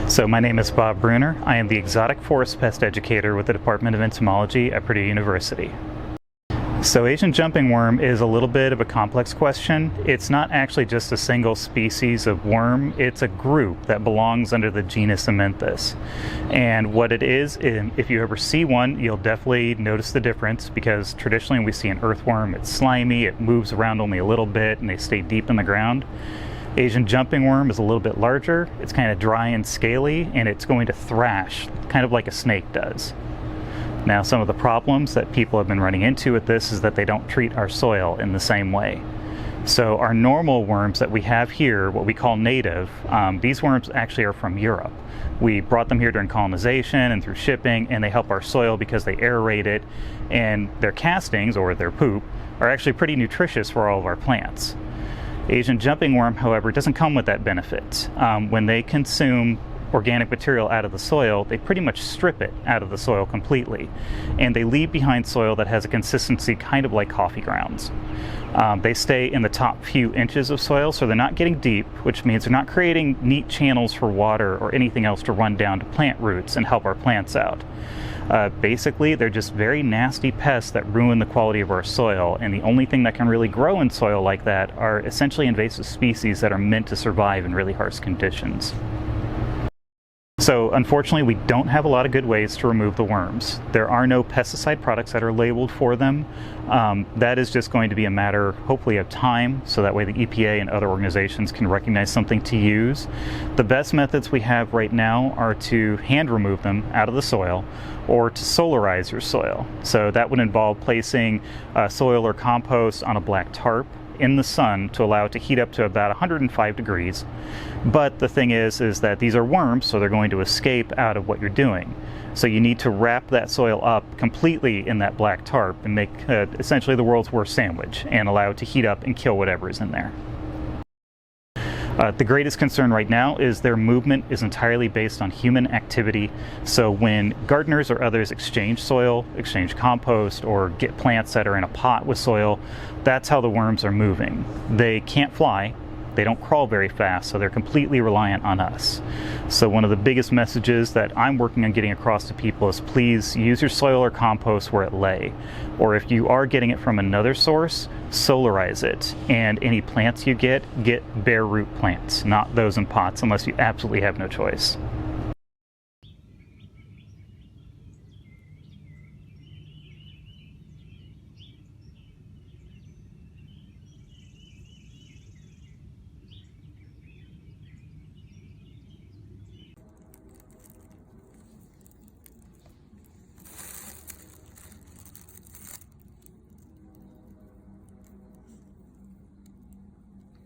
So my name is Bob Bruner. I am the exotic forest pest educator with the Department of Entomology at Purdue University. So Asian jumping worm is a little bit of a complex question. It's not actually just a single species of worm, it's a group that belongs under the genus Amenthus. And what it is, if you ever see one, you'll definitely notice the difference, because traditionally when we see an earthworm, it's slimy, it moves around only a little bit, and they stay deep in the ground. Asian jumping worm is a little bit larger, it's kind of dry and scaly, and it's going to thrash, kind of like a snake does. Now, some of the problems that people have been running into with this is that they don't treat our soil in the same way. So our normal worms that we have here, what we call native, these worms actually are from Europe. We brought them here during colonization and through shipping, and they help our soil because they aerate it, and their castings, or their poop, are actually pretty nutritious for all of our plants. Asian jumping worm, however, doesn't come with that benefit. When they consume organic material out of the soil, they pretty much strip it out of the soil completely, and they leave behind soil that has a consistency kind of like coffee grounds. They stay in the top few inches of soil, so they're not getting deep, which means they're not creating neat channels for water or anything else to run down to plant roots and help our plants out. Basically, they're just very nasty pests that ruin the quality of our soil, and the only thing that can really grow in soil like that are essentially invasive species that are meant to survive in really harsh conditions. So unfortunately, we don't have a lot of good ways to remove the worms. There are no pesticide products that are labeled for them. That is just going to be a matter, hopefully, of time, so that way the EPA and other organizations can recognize something to use. The best methods we have right now are to hand remove them out of the soil, or to solarize your soil. So that would involve placing soil or compost on a black tarp in the sun to allow it to heat up to about 105 degrees. But the thing is that these are worms, so they're going to escape out of what you're doing. So you need to wrap that soil up completely in that black tarp and make essentially the world's worst sandwich, and allow it to heat up and kill whatever is in there. The greatest concern right now is their movement is entirely based on human activity. So when gardeners or others exchange soil, exchange compost, or get plants that are in a pot with soil, that's how the worms are moving. They can't fly, they don't crawl very fast, so they're completely reliant on us. So one of the biggest messages that I'm working on getting across to people is, please use your soil or compost where it lay. Or if you are getting it from another source, solarize it. And any plants you get bare root plants, not those in pots, unless you absolutely have no choice.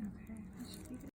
Okay, that should be good.